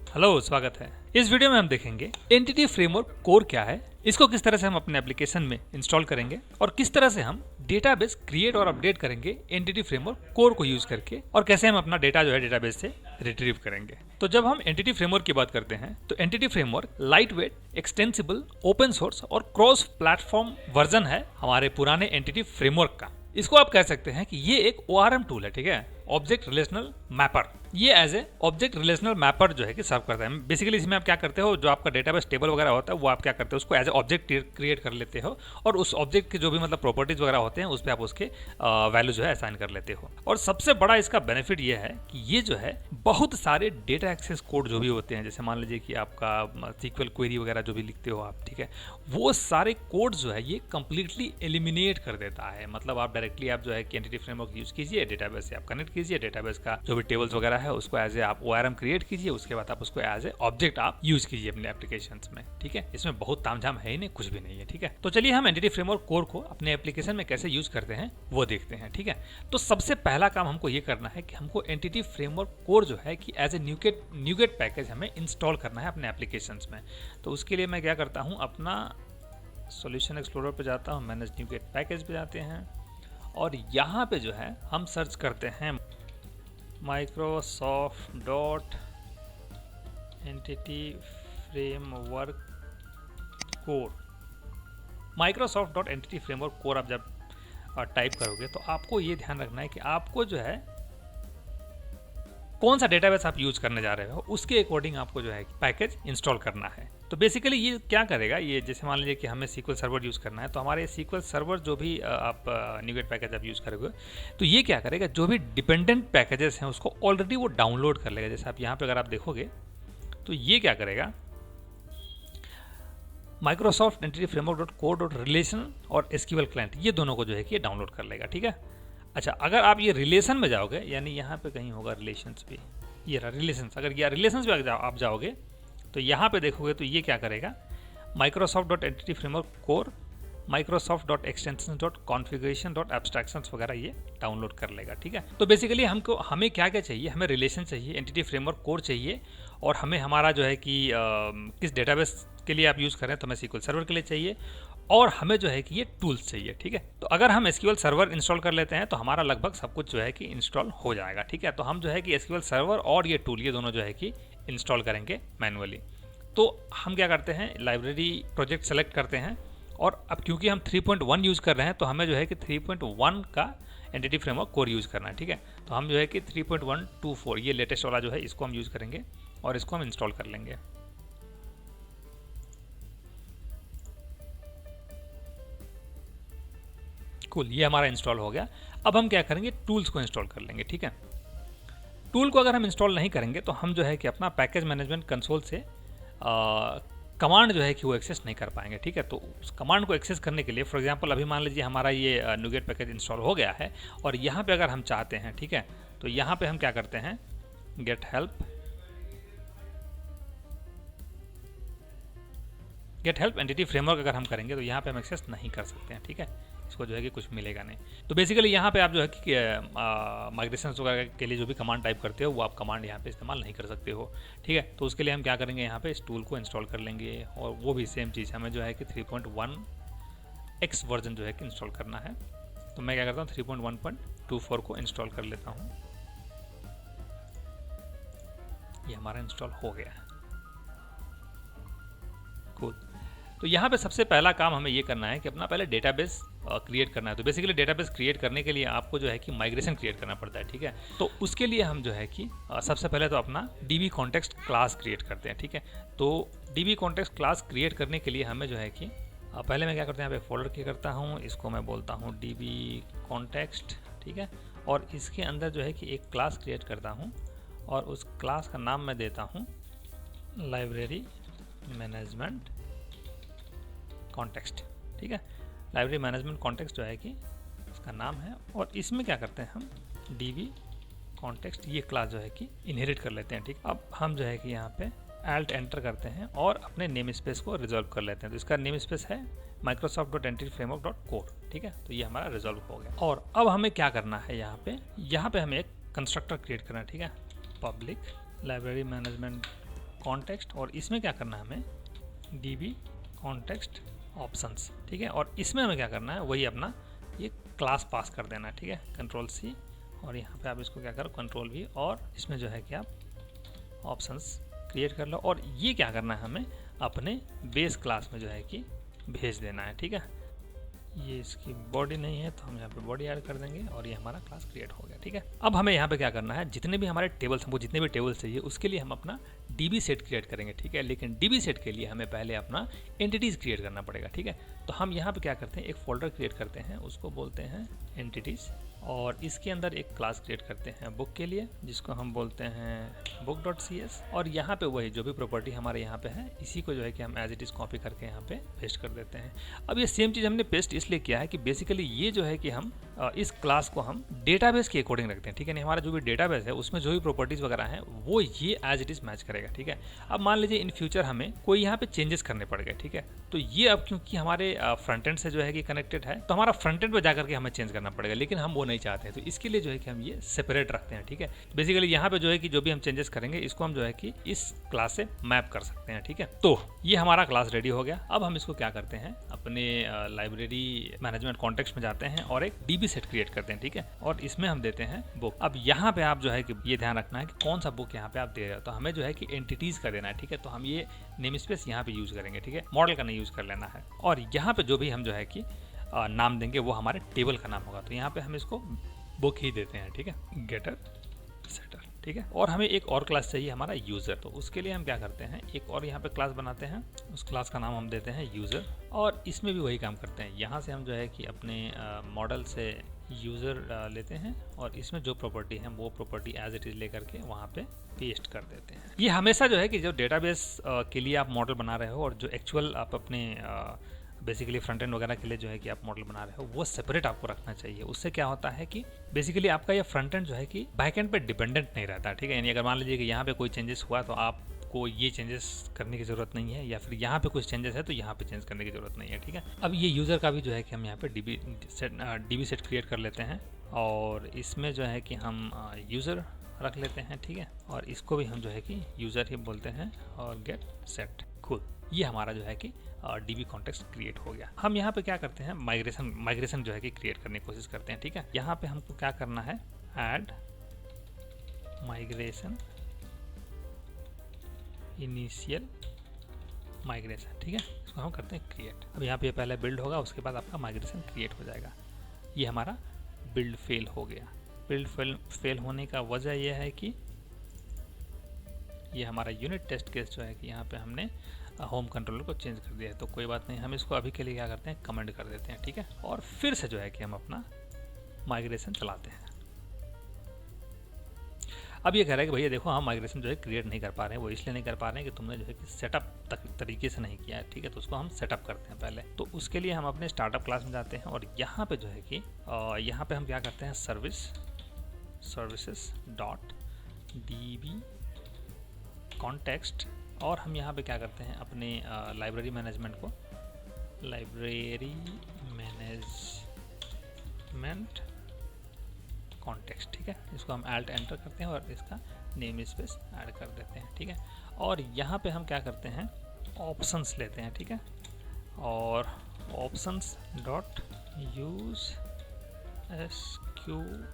Hello, स्वागत है। इस वीडियो में हम देखेंगे एंटिटी फ्रेमवर्क कोर क्या है, इसको किस तरह से हम अपने एप्लीकेशन में इंस्टॉल करेंगे और किस तरह से हम डेटाबेस क्रिएट और अपडेट करेंगे एंटिटी फ्रेमवर्क कोर को यूज करके, और कैसे हम अपना डेटा जो है डेटाबेस से रिट्रीव करेंगे। तो जब हम एंटिटी फ्रेमवर्क की बात करते हैं तो entity framework light weight, extensible, open source और क्रॉस प्लेटफॉर्म वर्जन है हमारे पुराने एंटिटी फ्रेमवर्क का। इसको आप कह सकते हैं कि ये एक ORM टूल है, ठीक है, ऑब्जेक्ट रिलेशनल मैपर। ये as a object relational mapper जो है कि सर्व करता है। बेसिकली इसमें आप क्या करते हो, जो आपका डेटाबेस टेबल वगैरह होता है वो आप क्या करते हो, उसको एज ए ऑब्जेक्ट क्रिएट कर लेते हो और उस ऑब्जेक्ट के जो भी मतलब प्रॉपर्टीज वगैरह होते हैं उस पर आप उसके वैल्यू जो है असाइन कर लेते हो। और सबसे बड़ा इसका बेनिफिट ये है कि ये जो है बहुत सारे डेटा एक्सेस कोड जो भी होते हैं, जैसे मान लीजिए कि आपका सीक्वल क्वेरी वगैरह जो भी लिखते हो आप, ठीक है, वो सारे कोड जो है ये कंप्लीटली एलिमिनेट कर देता है। मतलब आप डायरेक्टली आप जो है कि एंटिटी फ्रेमवर्क यूज कीजिए, डेटाबेस से आप कनेक्ट कीजिए, डेटाबेस का जो भी टेबल्स वगैरह है उसको एज ए आप ORM क्रिएट कीजिए, उसके बाद आप उसको एज ए ऑब्जेक्ट आप यूज कीजिए अपने एप्लीकेशंस में, ठीक है। इसमें बहुत तामझाम है ही नहीं, कुछ भी नहीं है, ठीक है। तो चलिए हम एंटिटी फ्रेमवर्क कोर को अपने एप्लीकेशन में कैसे यूज करते हैं वो देखते हैं, ठीक है। तो सबसे पहला काम हमको ये करना है कि हमको एंटिटी फ्रेमवर्क कोर जो है कि एज ए न्यूगेट पैकेज हमें इंस्टॉल करना है अपने एप्लीकेशंस में। तो उसके लिए मैं क्या करता हूँ, अपना सॉल्यूशन एक्सप्लोरर पे जाता हूँ, मैनेज न्यूगेट पैकेज पे जाते हैं और यहाँ पे जो है हम सर्च करते हैं Microsoft dot entity framework core. Microsoft dot entity framework core आप जब टाइप करोगे तो आपको ये ध्यान रखना है कि आपको जो है कौन सा डेटाबेस आप यूज करने जा रहे हो उसके अकॉर्डिंग आपको जो है पैकेज इंस्टॉल करना है। तो बेसिकली ये क्या करेगा, ये जैसे मान लीजिए कि हमें SQL सर्वर यूज़ करना है, तो हमारे SQL सर्वर जो भी आप न्यूगेट पैकेज आप यूज़ करोगे तो ये क्या करेगा, जो भी डिपेंडेंट पैकेजेस हैं उसको ऑलरेडी वो डाउनलोड कर लेगा। जैसे आप यहाँ पे अगर आप देखोगे तो ये क्या करेगा, Microsoft entity framework dot core dot relation और SQL क्लाइंट, ये दोनों को जो है कि ये डाउनलोड कर लेगा, ठीक है। अच्छा, अगर आप ये रिलेशन में जाओगे, यानी यहाँ पे कहीं होगा रिलेशंस भी, ये रहा रिलेशंस, अगर ये रिलेशंस में आप जाओगे तो यहाँ पे देखोगे तो ये क्या करेगा, Microsoft dot entity framework core, Microsoft dot extension dot configuration dot abstractions वगैरह ये डाउनलोड कर लेगा, ठीक है। तो बेसिकली हमें क्या क्या चाहिए, हमें रिलेशन चाहिए, एंटिटी फ्रेमवर्क कोर चाहिए, और हमें हमारा जो है कि किस डेटाबेस के लिए आप यूज़ कर रहे हैं, तो हमें SQL सर्वर के लिए चाहिए, और हमें जो है कि ये टूल्स चाहिए, ठीक है। तो अगर हम SQL सर्वर इंस्टॉल कर लेते हैं तो हमारा लगभग सब कुछ जो है कि इंस्टॉल हो जाएगा, ठीक है। तो हम जो है कि SQL सर्वर और ये टूल, ये दोनों जो है कि इंस्टॉल करेंगे मैनुअली। तो हम क्या करते हैं, लाइब्रेरी प्रोजेक्ट सेलेक्ट करते हैं, और अब क्योंकि हम 3.1 यूज़ कर रहे हैं तो हमें जो है कि 3.1 का एंटिटी फ्रेमवर्क कोर यूज़ करना है, ठीक है। तो हम जो है कि 3.124 ये लेटेस्ट वाला जो है इसको हम यूज़ करेंगे और इसको हम इंस्टॉल कर लेंगे। कूल, ये हमारा इंस्टॉल हो गया। अब हम क्या करेंगे, टूल्स को इंस्टॉल कर लेंगे, ठीक है। टूल को अगर हम इंस्टॉल नहीं करेंगे तो हम जो है कि अपना पैकेज मैनेजमेंट कंसोल से कमांड जो है कि वो एक्सेस नहीं कर पाएंगे, ठीक है। तो उस कमांड को एक्सेस करने के लिए, फॉर एग्जांपल अभी मान लीजिए हमारा ये न्यूगेट पैकेज इंस्टॉल हो गया है और यहाँ पे अगर हम चाहते हैं, ठीक है, तो यहाँ पे हम क्या करते हैं, गेट हेल्प एंटिटी फ्रेमवर्क अगर हम करेंगे तो यहाँ पे हम एक्सेस नहीं कर सकते हैं, ठीक है। इसको जो है कि कुछ मिलेगा नहीं। तो बेसिकली यहाँ पे आप जो है कि माइग्रेशन वगैरह के लिए जो भी कमांड टाइप करते हो वो आप कमांड यहाँ पे इस्तेमाल नहीं कर सकते हो, ठीक है। तो उसके लिए हम क्या करेंगे, यहाँ पे इस टूल को इंस्टॉल कर लेंगे, और वो भी सेम चीज़ हमें जो है कि 3.1x वर्जन जो है कि इंस्टॉल करना है। तो मैं क्या करता हूँ, 3.1.24 को इंस्टॉल कर लेता हूँ। ये हमारा इंस्टॉल हो गया है, कूल। तो यहाँ पे सबसे पहला काम हमें ये करना है कि अपना पहले डेटाबेस क्रिएट करना है। तो बेसिकली डेटाबेस क्रिएट करने के लिए आपको जो है कि माइग्रेशन क्रिएट करना पड़ता है, ठीक है। तो उसके लिए हम जो है कि सबसे पहले तो अपना DB कॉन्टेक्स्ट क्लास क्रिएट करते हैं, ठीक है। तो DB कॉन्टेक्स्ट क्लास क्रिएट करने के लिए हमें जो है कि पहले मैं क्या करता हूँ, यहाँ पे फोल्डर क्रिएट करता हूँ, इसको मैं बोलता हूँ DB कॉन्टेक्स्ट, ठीक है। और इसके अंदर जो है कि एक क्लास क्रिएट करता हूँ और उस क्लास का नाम मैं देता हूँ लाइब्रेरी मैनेजमेंट कॉन्टेक्स्ट, ठीक है। लाइब्रेरी मैनेजमेंट कॉन्टेक्स्ट जो है कि इसका नाम है, और इसमें क्या करते हैं हम DB कॉन्टेक्स्ट ये क्लास जो है कि इनहेरिट कर लेते हैं, ठीक। अब हम जो है कि यहाँ पे Alt एंटर करते हैं और अपने नेम स्पेस को रिजॉल्व कर लेते हैं। तो इसका नेम स्पेस है Microsoft dot entity framework dot core, ठीक है। तो ये हमारा रिजॉल्व हो गया। और अब हमें क्या करना है, यहाँ पे हमें एक कंस्ट्रक्टर क्रिएट करना है, ठीक है। पब्लिक लाइब्रेरी मैनेजमेंट कॉन्टेक्स्ट, और इसमें क्या करना है हमें DB कॉन्टेक्स्ट ऑप्शंस, ठीक है। और इसमें हमें क्या करना है, वही अपना ये क्लास पास कर देना है, ठीक है। Ctrl+C, और यहाँ पे आप इसको क्या करो Ctrl+V, और इसमें जो है कि आप ऑप्शंस क्रिएट कर लो, और ये क्या करना है हमें अपने बेस क्लास में जो है कि भेज देना है, ठीक है। ये इसकी बॉडी नहीं है तो हम यहाँ पे बॉडी ऐड कर देंगे, और ये हमारा क्लास क्रिएट हो गया, ठीक है। अब हमें यहाँ पे क्या करना है, जितने भी हमारे टेबल्स, हमको जितने भी टेबल्स चाहिए उसके लिए हम अपना DB सेट क्रिएट करेंगे, ठीक है। लेकिन DB सेट के लिए हमें पहले अपना एंटिटीज़ क्रिएट करना पड़ेगा, ठीक है। तो हम यहाँ पे क्या करते हैं, एक फोल्डर क्रिएट करते हैं, उसको बोलते हैं एंटिटीज़, और इसके अंदर एक क्लास क्रिएट करते हैं बुक के लिए, जिसको हम बोलते हैं book.cs, और यहाँ पे वही जो भी प्रॉपर्टी हमारे यहाँ पे है इसी को जो है कि हम एज इट इज़ कॉपी करके यहाँ पे पेस्ट कर देते हैं। अब ये सेम चीज़ हमने पेस्ट इसलिए किया है कि बेसिकली ये जो है कि हम इस क्लास को हम डेटाबेस के अकॉर्डिंग रखते हैं, ठीक है। नहीं, हमारा जो भी डेटाबेस है उसमें जो भी प्रॉपर्टीज़ वगैरह हैं वो ये एज इट इज़ मैच करेगा, ठीक है। अब मान लीजिए इन फ्यूचर हमें कोई यहाँ पे चेंजेस करने पड़ गए, ठीक है। तो ये अब क्योंकि हमारे फ्रंट एंड से जो है कि कनेक्टेड है, तो हमारा फ्रंट एंड पर जाकर के हमें चेंज करना पड़ेगा, लेकिन हम वो नहीं चाहते हैं। तो इसके लिए जो है कि हम ये सेपरेट रखते हैं, ठीक है। बेसिकली यहाँ पे जो है कि जो भी हम चेंजेस करेंगे इसको हम जो है कि इस क्लास से मैप कर सकते हैं, ठीक है। तो ये हमारा क्लास रेडी हो गया। अब हम इसको क्या करते हैं, अपने लाइब्रेरी मैनेजमेंट कॉन्टेक्स्ट में जाते हैं और एक DB सेट क्रिएट करते हैं, ठीक है। और इसमें हम देते हैं बुक। अब यहाँ पे आप जो है कि ये ध्यान रखना है कि कौन सा बुक यहाँ पे आप दे रहे हो, तो हमें जो है कि एंटिटीज़ का देना है, ठीक है। तो हम ये नेम स्पेस यहाँ पे यूज़ करेंगे, ठीक है। मॉडल का नहीं यूज़ कर लेना है। और यहाँ पे जो भी हम जो है कि नाम देंगे वो हमारे टेबल का नाम होगा। तो यहाँ पे हम इसको बुक ही देते हैं, ठीक है, गेटर सेटर, ठीक है। और हमें एक और क्लास चाहिए हमारा यूज़र, तो उसके लिए हम क्या करते हैं, एक और यहाँ पे क्लास बनाते हैं, उस क्लास का नाम हम देते हैं यूज़र, और इसमें भी वही काम करते हैं। यहाँ से हम जो है कि अपने मॉडल से यूज़र लेते हैं, और इसमें जो प्रॉपर्टी है वो प्रॉपर्टी एज इट इज़ लेकर के वहाँ पे पेस्ट कर देते हैं। ये हमेशा जो है कि जो डेटाबेस के लिए आप मॉडल बना रहे हो और जो एक्चुअल आप अपने बेसिकली फ्रंट एंड वगैरह के लिए जो है कि आप मॉडल बना रहे हो वो सेपरेट आपको रखना चाहिए। उससे क्या होता है कि बेसिकली आपका ये फ्रंट एंड जो है कि बैक एंड पे डिपेंडेंट नहीं रहता, ठीक है। यानी अगर मान लीजिए कि यहाँ पे कोई चेंजेस हुआ तो आपको ये चेंजेस करने की ज़रूरत नहीं है, या फिर यहाँ पे कुछ चेंजेस है तो यहाँ पे चेंज करने की ज़रूरत नहीं है, ठीक है। अब ये यूज़र का भी जो है कि हम यहाँ पे DB सेट क्रिएट कर लेते हैं, और इसमें जो है कि हम यूज़र रख लेते हैं, ठीक है। और इसको भी हम जो है कि यूज़र ही बोलते हैं, और गेट सेट खुद। ये हमारा जो है कि DB कॉन्टेक्स्ट क्रिएट हो गया। हम यहाँ पे क्या करते हैं, माइग्रेशन जो है कि क्रिएट करने की कोशिश करते हैं, ठीक है। यहाँ पे हमको क्या करना है, ऐड माइग्रेशन इनिशियल माइग्रेशन, ठीक है। इसको हम करते हैं क्रिएट। अब यहाँ पे पहले बिल्ड होगा, उसके बाद आपका माइग्रेशन क्रिएट हो जाएगा। ये हमारा बिल्ड फेल हो गया। बिल्ड फेल होने का वजह यह है कि ये हमारा यूनिट टेस्ट केस जो है कि यहाँ पे हमने होम कंट्रोलर को चेंज कर दिया है। तो कोई बात नहीं, हम इसको अभी के लिए क्या करते हैं, कमेंट कर देते हैं, ठीक है। और फिर से जो है कि हम अपना माइग्रेशन चलाते हैं। अब ये कह रहा है कि भैया देखो हम माइग्रेशन जो है क्रिएट नहीं कर पा रहे हैं। वो इसलिए नहीं कर पा रहे हैं कि तुमने जो है कि सेटअप तरीके से नहीं किया है, ठीक है। तो उसको हम सेटअप करते हैं पहले। तो उसके लिए हम अपने स्टार्टअप क्लास में जाते हैं, और यहाँ पे जो है कि यहाँ पे हम क्या करते हैं, सर्विसेज डॉट DB कॉन्टेक्स्ट, और हम यहाँ पे क्या करते हैं, अपने लाइब्रेरी मैनेजमेंट को लाइब्रेरी मैनेजमेंट कॉन्टेक्स्ट, ठीक है। इसको हम Alt एंटर करते हैं और इसका नेम स्पेस ऐड कर देते हैं, ठीक है। और यहाँ पे हम क्या करते हैं, ऑप्शंस लेते हैं, ठीक है। और options dot use SQL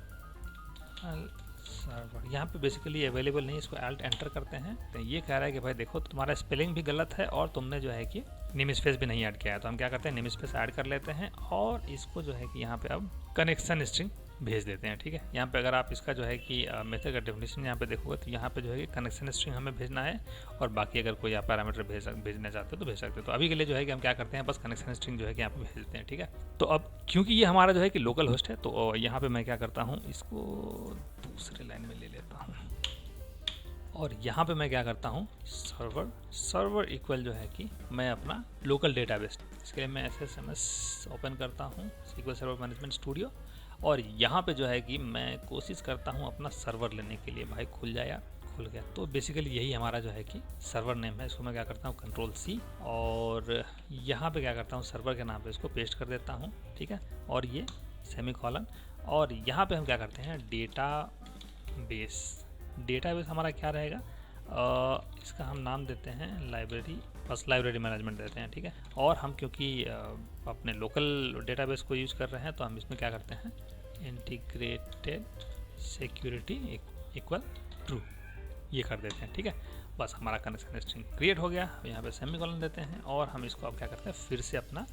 server, यहाँ पे बेसिकली अवेलेबल नहीं, इसको Alt एंटर करते हैं। तो ये कह रहा है कि भाई देखो तुम्हारा स्पेलिंग भी गलत है और तुमने जो है कि नेम स्पेस भी नहीं ऐड किया है। तो हम क्या करते हैं, नेम स्पेस ऐड कर लेते हैं, और इसको जो है कि यहाँ पे अब कनेक्शन स्ट्रिंग भेज देते हैं, ठीक है। यहाँ पे अगर आप इसका जो है कि मेथड का डेफिनेशन यहाँ पे देखोगे तो यहाँ पे जो है कि कनेक्शन स्ट्रिंग हमें भेजना है, और बाकी अगर कोई आप पैरामीटर भेजना चाहते हो तो भेज सकते हो। तो अभी के लिए जो है कि हम क्या करते हैं, बस कनेक्शन स्ट्रिंग जो है कि यहाँ पे भेज देते हैं, ठीक है। तो अब क्योंकि ये हमारा जो है कि लोकल होस्ट है, तो यहाँ पे मैं क्या करता हूँ, इसको दूसरी लाइन में ले लेता हूँ, और यहाँ पे मैं क्या करता हूँ, सर्वर इक्वल जो है कि मैं अपना लोकल डेटाबेस, इसके लिए मैं SSMS ओपन करता हूँ, SQL सर्वर मैनेजमेंट स्टूडियो, और यहाँ पे जो है कि मैं कोशिश करता हूँ अपना सर्वर लेने के लिए। भाई खुल जाए यार, खुल गया। तो बेसिकली यही हमारा जो है कि सर्वर नेम है। इसको मैं क्या करता हूँ, Ctrl+C, और यहाँ पे क्या करता हूँ, सर्वर के नाम पे इसको पेस्ट कर देता हूँ, ठीक है। और ये सेमीकोलन, और यहाँ पे हम क्या करते हैं, डेटाबेस हमारा क्या रहेगा, इसका हम नाम देते हैं लाइब्रेरी, बस लाइब्रेरी मैनेजमेंट देते हैं, ठीक है। और हम क्योंकि अपने लोकल डेटाबेस को यूज़ कर रहे हैं तो हम इसमें क्या करते हैं, इंटीग्रेटेड सिक्योरिटी इक्वल ट्रू ये कर देते हैं, ठीक है। बस हमारा कनेक्शन स्ट्रिंग क्रिएट हो गया। यहाँ पे सेमीकोलन देते हैं और हम इसको अब क्या करते हैं, फिर से अपना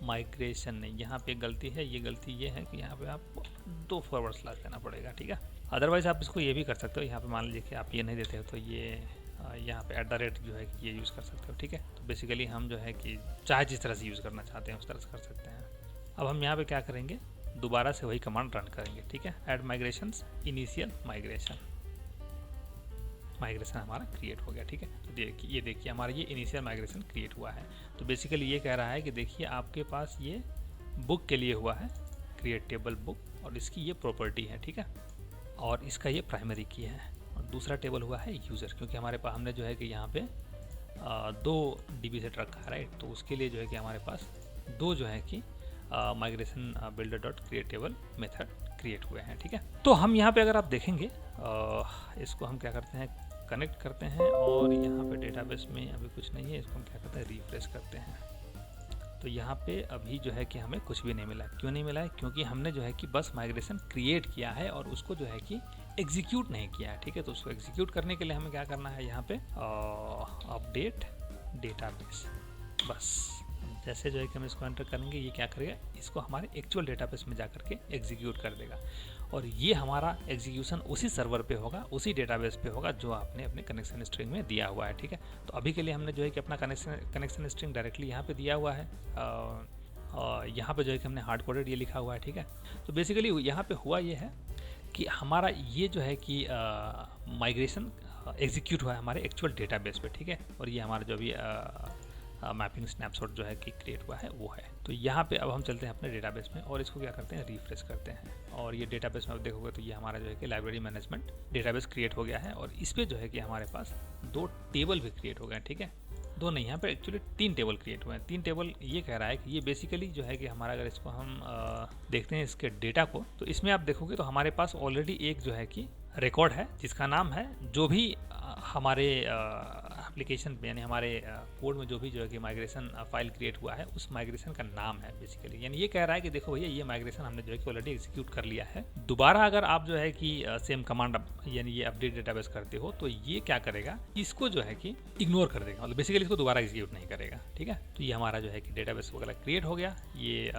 माइग्रेशन नहीं, यहाँ पे गलती है, ये गलती ये है कि यहाँ पे आपको 2 फॉरवर्ड स्लैश देना पड़ेगा, ठीक है। अदरवाइज़ आप इसको ये भी कर सकते हो, यहाँ पे मान लीजिए कि आप ये नहीं देते हो तो ये यहाँ पे @ जो है ये यूज़ कर सकते हो, ठीक है। तो बेसिकली हम जो है कि चाहे जिस तरह से यूज़ करना चाहते हैं उस तरह से कर सकते हैं। अब हम यहाँ पे क्या करेंगे, दोबारा से वही कमांड रन करेंगे, ठीक है। ऐड माइग्रेशंस इनिशियल माइग्रेशन हमारा क्रिएट हो गया, ठीक है। तो ये देखिए हमारा ये इनिशियल माइग्रेशन क्रिएट हुआ है। तो बेसिकली ये कह रहा है कि देखिए आपके पास ये बुक के लिए हुआ है क्रिएट टेबल बुक, और इसकी ये प्रॉपर्टी है, ठीक है। और इसका ये प्राइमरी की है, और दूसरा टेबल हुआ है यूज़र, क्योंकि हमारे पास हमने जो है कि यहाँ पे 2 DB सेट रखा है, राइट। तो उसके लिए जो है कि हमारे पास 2 जो है कि migration builder dot create table method create हुए हैं, ठीक है। तो हम यहाँ पे अगर आप देखेंगे इसको हम क्या करते हैं, कनेक्ट करते हैं, और यहाँ पे डेटाबेस में अभी कुछ नहीं है, इसको हम क्या करते हैं, रिफ्रेश करते हैं। तो यहाँ पे अभी जो है कि हमें कुछ भी नहीं मिला। क्यों नहीं मिला है, क्योंकि हमने जो है कि बस माइग्रेशन क्रिएट किया है और उसको जो है कि एग्जीक्यूट नहीं किया है, ठीक है। तो उसको एग्जीक्यूट करने के लिए हमें क्या करना है, यहाँ पे अपडेट डेटाबेस, बस जैसे जो है कि हम इसको एंटर करेंगे ये क्या करेगा, इसको हमारे एक्चुअल डेटाबेस में जा करके एग्जीक्यूट कर देगा, और ये हमारा एग्जीक्यूशन उसी सर्वर पे होगा, उसी डेटाबेस पे होगा जो आपने अपने कनेक्शन स्ट्रिंग में दिया हुआ है, ठीक है। तो अभी के लिए हमने जो है कि अपना कनेक्शन स्ट्रिंग डायरेक्टली यहाँ पे दिया हुआ है, यहाँ पे जो है कि हमने हार्ड कोडेड ये लिखा हुआ है, ठीक है। तो बेसिकली यहाँ पे हुआ ये है कि हमारा ये जो है कि माइग्रेशन एग्जीक्यूट हुआ है हमारे एक्चुअल डेटाबेस पे, ठीक है। और ये हमारा जो भी मैपिंग स्नैपशॉट जो है कि क्रिएट हुआ है वो है। तो यहाँ पे अब हम चलते हैं अपने डेटाबेस में और इसको क्या करते हैं, रिफ्रेश करते हैं, और ये डेटाबेस में आप देखोगे तो ये हमारा जो है कि लाइब्रेरी मैनेजमेंट डेटाबेस क्रिएट हो गया है, और इस पर जो है कि हमारे पास 2 टेबल भी क्रिएट हो गए हैं, ठीक है। 2 नहीं, यहाँ पे एक्चुअली 3 टेबल क्रिएट हुए हैं। 3 टेबल ये कह रहा है कि ये बेसिकली जो है कि हमारा, अगर इसको हम देखते हैं इसके डेटा को, तो इसमें आप देखोगे तो हमारे पास ऑलरेडी एक जो है कि रिकॉर्ड है जिसका नाम है, जो भी हमारे एप्लीकेशन में यानी हमारे कोड में जो भी जो है कि माइग्रेशन फाइल क्रिएट हुआ है उस माइग्रेशन का नाम है बेसिकली। यानी ये कह रहा है कि देखो भैया ये माइग्रेशन हमने जो है कि ऑलरेडी एग्जीक्यूट कर लिया है। दोबारा अगर आप जो है कि सेम कमांड यानी ये अपडेट डेटाबेस करते हो तो ये क्या करेगा, इसको जो है कि इग्नोर कर देगा, मतलब बेसिकली इसको दोबारा एग्जीक्यूट नहीं करेगा, ठीक है। तो ये हमारा जो है कि डेटाबेस वगैरह क्रिएट हो गया। ये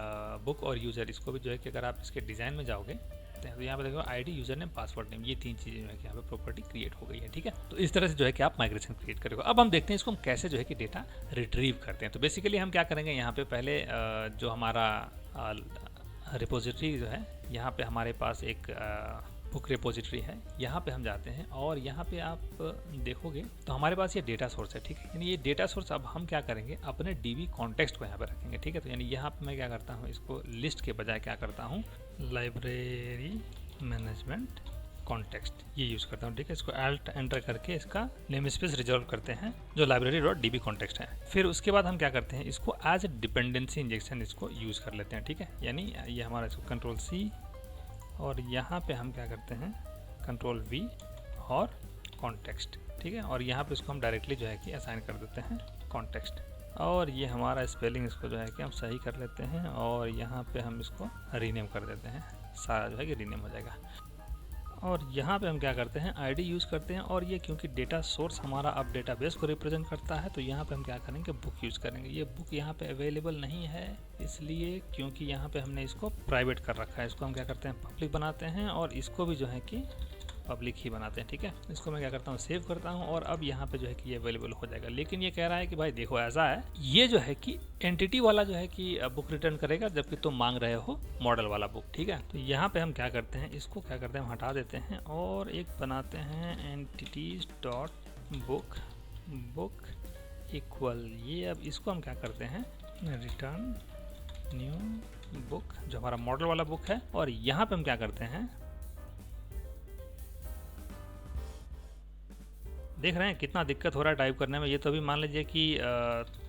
बुक और यूजर, इसको भी जो है कि अगर आप इसके डिज़ाइन में जाओगे तो यहाँ पे देखो ID, user name, password name, ये 3 चीज़ें जो है कि यहाँ पे प्रॉपर्टी क्रिएट हो गई है, ठीक है। तो इस तरह से जो है कि आप माइग्रेशन क्रिएट करोगे। अब हम देखते हैं इसको हम कैसे जो है कि डेटा रिट्रीव करते हैं। तो बेसिकली हम क्या करेंगे, यहाँ पे पहले जो हमारा रिपोजिटरी जो है, यहाँ पे हमारे पास एक बुक रिपोजिटरी है, यहाँ पे हम जाते हैं और यहाँ पे आप देखोगे तो हमारे पास ये डेटा सोर्स है, ठीक है। यानी ये डेटा सोर्स अब हम क्या करेंगे, अपने DB कॉन्टेक्स्ट को यहाँ पे रखेंगे, ठीक है। तो यानी यहाँ पे मैं क्या करता हूँ, इसको लिस्ट के बजाय क्या करता हूँ, लाइब्रेरी मैनेजमेंट कॉन्टेक्स्ट ये यूज़ करता हूँ, ठीक है। इसको Alt एंटर करके इसका नेम स्पेस रिजॉल्व करते हैं जो library.db कॉन्टेक्स्ट है। फिर उसके बाद हम क्या करते हैं, इसको एज ए डिपेंडेंसी इंजेक्शन इसको यूज़ कर लेते हैं, ठीक है। यानी ये हमारा इसको Ctrl+C और यहाँ पे हम क्या करते हैं Ctrl+V और कॉन्टेक्स्ट, ठीक है। और यहाँ पे इसको हम डायरेक्टली जो है कि असाइन कर देते हैं कॉन्टेक्स्ट, और ये हमारा स्पेलिंग इसको जो है कि हम सही कर लेते हैं, और यहाँ पे हम इसको रीनेम कर देते हैं, सारा जो है कि रीनेम हो जाएगा। और यहाँ पे हम क्या करते हैं, आईडी यूज़ करते हैं, और ये क्योंकि डेटा सोर्स हमारा अब डेटाबेस को रिप्रेजेंट करता है तो यहाँ पे हम क्या करेंगे, बुक यूज़ करेंगे। ये बुक यहाँ पे अवेलेबल नहीं है इसलिए क्योंकि यहाँ पे हमने इसको प्राइवेट कर रखा है। इसको हम क्या करते हैं, पब्लिक बनाते हैं, और इसको भी जो है कि पब्लिक ही बनाते हैं, ठीक है। इसको मैं क्या करता हूँ, सेव करता हूँ, और अब यहाँ पे जो है कि ये अवेलेबल हो जाएगा। लेकिन ये कह रहा है कि भाई देखो ऐसा है, ये जो है कि एंटिटी वाला जो है कि बुक रिटर्न करेगा जबकि तुम मांग रहे हो मॉडल वाला बुक, ठीक है। तो यहाँ पे हम क्या करते हैं, इसको क्या करते हैं, हम हटा देते हैं और एक बनाते हैं एंटिटीज डॉट बुक इक्वल, ये अब इसको हम क्या करते हैं, रिटर्न न्यू बुक जो हमारा मॉडल वाला बुक है। और यहाँ पे हम क्या करते हैं, देख रहे हैं कितना दिक्कत हो रहा है टाइप करने में। ये तो अभी मान लीजिए कि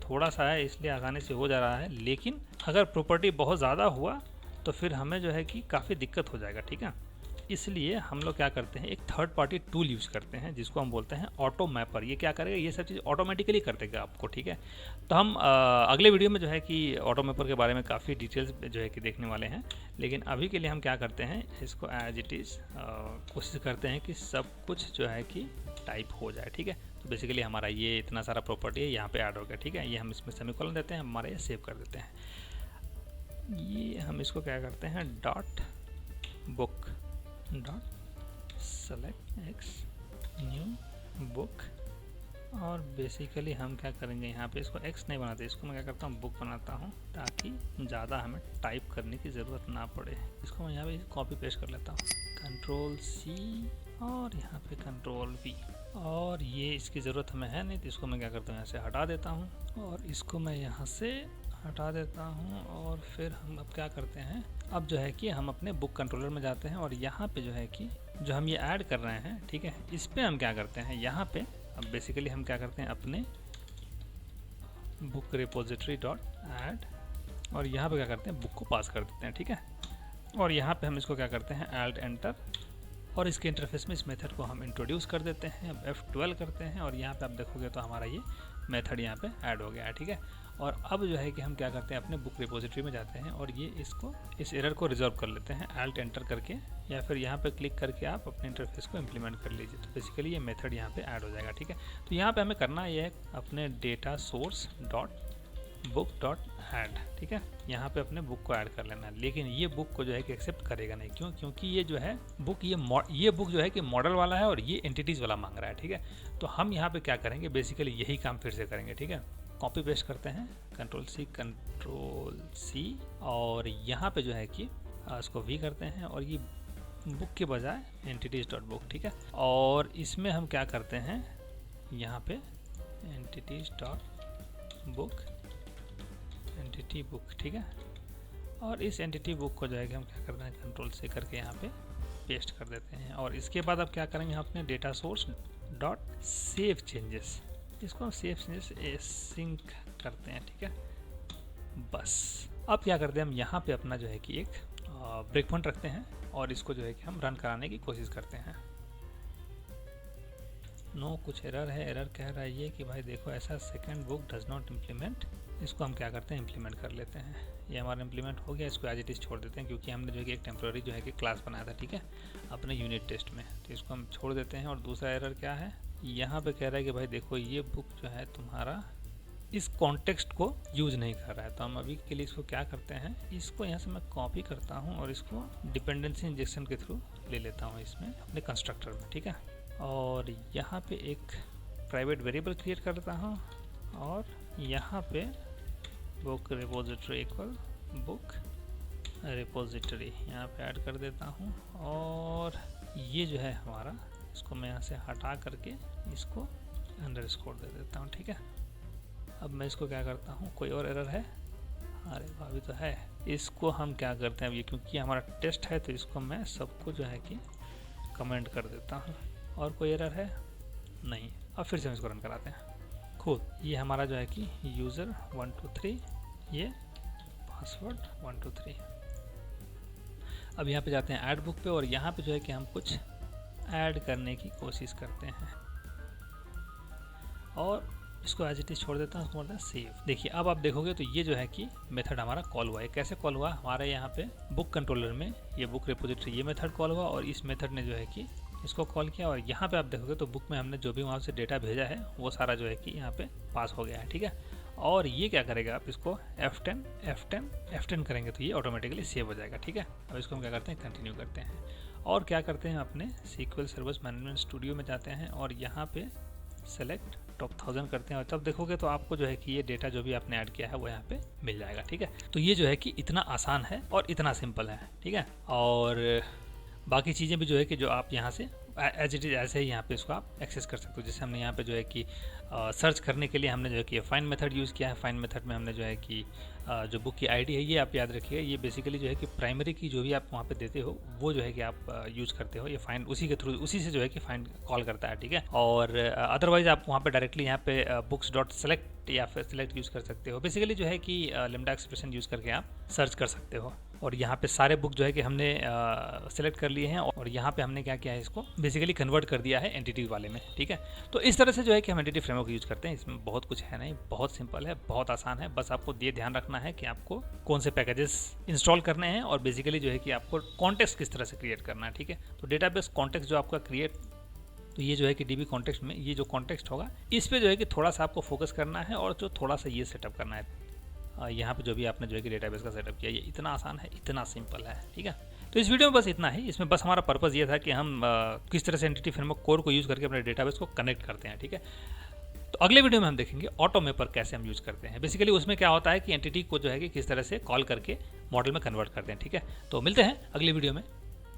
थोड़ा सा है इसलिए आसानी से हो जा रहा है, लेकिन अगर प्रॉपर्टी बहुत ज़्यादा हुआ तो फिर हमें जो है कि काफ़ी दिक्कत हो जाएगा, ठीक है। इसलिए हम लोग क्या करते हैं, एक थर्ड पार्टी टूल यूज़ करते हैं जिसको हम बोलते हैं ऑटो मैपर। ये क्या करेगा, ये सब चीज़ ऑटोमेटिकली कर देगा आपको, ठीक है। तो हम अगले वीडियो में जो है कि ऑटो मैपर के बारे में काफ़ी डिटेल्स जो है कि देखने वाले हैं, लेकिन अभी के लिए हम क्या करते हैं, इसको एज इट इज़ कोशिश करते हैं कि सब कुछ जो है कि टाइप हो जाए, ठीक है। तो बेसिकली हमारा ये इतना सारा प्रॉपर्टी है यहाँ पे ऐड हो गया, ठीक है। ये हम इसमें सेमीकोलन देते हैं, हमारा ये सेव कर देते हैं। ये हम इसको क्या करते हैं, dot book dot select x new book, और बेसिकली हम क्या करेंगे यहाँ पे, इसको एक्स नहीं बनाते, इसको मैं क्या करता हूँ बुक बनाता हूँ, ताकि ज़्यादा हमें टाइप करने की ज़रूरत ना पड़े। इसको मैं यहाँ पे कॉपी पेस्ट कर लेता हूँ, कंट्रोल सी और यहाँ पे कंट्रोल वी, और ये इसकी ज़रूरत हमें है नहीं, तो इसको मैं क्या करता हूँ यहाँ से हटा देता हूँ, और इसको मैं यहाँ से हटा देता हूँ। और फिर हम अब क्या करते हैं, अब जो है कि हम अपने बुक कंट्रोलर में जाते हैं, और यहाँ पे जो है कि जो हम ये ऐड कर रहे हैं, ठीक है, इस पर हम क्या करते हैं, यहाँ पे अब बेसिकली हम क्या करते हैं, अपने बुक रिपोजिटरी डॉट ऐड, और यहाँ पे क्या करते हैं, बुक को पास कर देते हैं, ठीक है। और यहाँ पे हम इसको क्या करते हैं, ऐड एंटर, और इसके इंटरफेस में इस मेथड को हम इंट्रोड्यूस कर देते हैं। अब F12 करते हैं, और यहाँ पे आप देखोगे तो हमारा ये मेथड यहाँ पे ऐड हो गया है, ठीक है। और अब जो है कि हम क्या करते हैं, अपने बुक रिपोजिटरी में जाते हैं, और ये इस एरर को रिजॉल्व कर लेते हैं ऐल्ट एंटर करके, या फिर यहाँ पे क्लिक करके आप अपने इंटरफेस को इम्प्लीमेंट कर लीजिए। तो बेसिकली ये मेथड यहाँ पे ऐड हो जाएगा, ठीक है। तो यहाँ पे हमें करना ये है, अपने data source dot book dot add, ठीक है, यहाँ पे अपने बुक को ऐड कर लेना है। लेकिन ये बुक को जो है कि एक्सेप्ट करेगा नहीं, क्यों, क्योंकि ये जो है बुक, ये बुक जो है कि मॉडल वाला है, और ये एंटिटीज़ वाला मांग रहा है, ठीक है। तो हम यहाँ पे क्या करेंगे, बेसिकली यही काम फिर से करेंगे, ठीक है। कॉपी पेस्ट करते हैं, कंट्रोल सी, और यहाँ पे जो है कि इसको वी करते हैं, और ये बुक के बजाय एंटिटीज डॉट बुक, ठीक है। और इसमें हम क्या करते हैं, यहाँ पे entities dot book entity book, ठीक है। और इस एंटिटी बुक को जो है कि हम क्या करते हैं, कंट्रोल से करके यहाँ पे पेस्ट कर देते हैं। और इसके बाद अब क्या करेंगे, हम अपने data source dot save changes, इसको हम सेव चेंजेस सिंक करते हैं, ठीक है। बस अब क्या करते हैं, हम यहाँ पे अपना जो है कि एक ब्रेक पॉइंट रखते हैं, और इसको जो है कि हम रन कराने की कोशिश करते हैं। नो कुछ एरर है, एरर कह रहा है ये कि भाई देखो ऐसा second book does not implement. इसको हम क्या करते हैं, इम्प्लीमेंट कर लेते हैं। ये हमारा इम्प्लीमेंट हो गया, इसको एज इट इज़ छोड़ देते हैं, क्योंकि हमने जो है कि एक टेम्प्रेरी जो है कि क्लास बनाया था, ठीक है, अपने यूनिट टेस्ट में। तो इसको हम छोड़ देते हैं। और दूसरा एरर क्या है, यहाँ पे कह रहा है कि भाई देखो ये बुक जो है तुम्हारा इस कॉन्टेक्स्ट को यूज़ नहीं कर रहा है। तो हम अभी के लिए इसको क्या करते हैं, इसको यहाँ से मैं कॉपी करता हूँ, और इसको डिपेंडेंसी इंजेक्शन के थ्रू ले लेता हूँ इसमें अपने कंस्ट्रक्टर में, ठीक है। और यहाँ पे एक प्राइवेट वेरिएबल क्रिएट करता हूँ, और यहाँ पे book repository equal book repository यहाँ पे ऐड कर देता हूँ। और ये जो है हमारा, इसको मैं यहाँ से हटा करके इसको अंडरस्कोर दे देता हूँ, ठीक है। अब मैं इसको क्या करता हूँ, कोई और एरर है, अरे भाभी तो है। इसको हम क्या करते हैं, ये क्योंकि हमारा टेस्ट है, तो इसको मैं सबको जो है कि कमेंट कर देता हूँ। और कोई एरर है नहीं। अब फिर से हम इसको रन कराते हैं खुद। ये हमारा जो है कि यूज़र 123, ये पासवर्ड 123। अब यहाँ पे जाते हैं ऐड बुक पे, और यहाँ पे जो है कि हम कुछ ऐड करने की कोशिश करते हैं, और इसको एज इट इज छोड़ देता हूँ, उसको बोलते हैं सेव। देखिए अब आप देखोगे तो ये जो है कि मेथड हमारा कॉल हुआ है। कैसे कॉल हुआ, हमारे यहाँ पे बुक कंट्रोलर में ये बुक रिपोजिटरी ये मेथड कॉल हुआ, और इस मेथड ने जो है कि इसको कॉल किया, और यहाँ पे आप देखोगे तो बुक में हमने जो भी वहाँ से डेटा भेजा है वो सारा जो है कि यहाँ पे पास हो गया है, ठीक है। और ये क्या करेगा, आप इसको F10 करेंगे तो ये ऑटोमेटिकली सेव हो जाएगा, ठीक है। अब इसको हम क्या करते हैं, कंटिन्यू करते हैं, और क्या करते हैं, अपने SQL सर्विस मैनेजमेंट स्टूडियो में जाते हैं, और यहाँ पे सेलेक्ट टॉप 1000 करते हैं, और तब देखोगे तो आपको जो है कि ये डेटा जो भी आपने ऐड किया है वो यहाँ पे मिल जाएगा, ठीक है। तो ये जो है कि इतना आसान है और इतना सिंपल है, ठीक है। और बाकी चीज़ें भी जो है कि जो आप यहाँ से एज इट इज़ ऐसे ही यहाँ पे इसको आप एक्सेस कर सकते हो। जैसे हमने यहाँ पे जो है कि सर्च करने के लिए हमने जो है कि फाइंड मेथड यूज़ किया है। फाइंड मेथड में हमने जो है कि जो बुक की आईडी है ये आप याद रखिएगा, ये बेसिकली जो है कि प्राइमरी की जो भी आप वहाँ पे देते हो वो जो है कि आप यूज़ करते हो। ये फाइंड उसी के थ्रू, उसी से जो है कि फाइंड कॉल करता है, ठीक है। और अदरवाइज आप वहाँ पे डायरेक्टली यहाँ पे बुक्स डॉट सेलेक्ट या फिर सेलेक्ट यूज़ कर सकते हो। बेसिकली जो है कि लिम्डा एक्सप्रेशन यूज़ करके आप सर्च कर सकते हो। और यहाँ पे सारे बुक जो है कि हमने सेलेक्ट कर लिए हैं और यहाँ पे हमने क्या किया है, इसको बेसिकली कन्वर्ट कर दिया है एंटिटी वाले में। ठीक है, तो इस तरह से जो है कि हम एंटिटी फ्रेमवर्क यूज़ करते हैं। इसमें बहुत कुछ है नहीं, बहुत सिंपल है, बहुत आसान है। बस आपको ये ध्यान रखना है कि आपको कौन से पैकेजेस इंस्टॉल करने हैं और बेसिकली जो है कि आपको कॉन्टेक्स्ट किस तरह से क्रिएट करना है। ठीक है, तो डेटाबेस कॉन्टेक्स्ट जो आपका क्रिएट, तो ये जो है कि डीबी कॉन्टेक्स्ट में ये जो कॉन्टेक्स्ट होगा इस पे जो है कि थोड़ा सा आपको फोकस करना है और जो थोड़ा सा ये सेटअप करना है। यहाँ पे जो भी आपने जो है कि डेटाबेस का सेटअप किया, ये इतना आसान है, इतना सिंपल है। ठीक है, तो इस वीडियो में बस इतना ही। इसमें बस हमारा पर्पज़ ये था कि हम किस तरह से एंटिटी फ्रेमवर्क कोर को यूज़ करके अपने डेटाबेस को कनेक्ट करते हैं। ठीक है, तो अगले वीडियो में हम देखेंगे ऑटोमेपर कैसे हम यूज़ करते हैं। बेसिकली उसमें क्या होता है कि एंटिटी को जो है कि किस तरह से कॉल करके मॉडल में कन्वर्ट करते हैं। ठीक है, तो मिलते हैं अगली वीडियो में।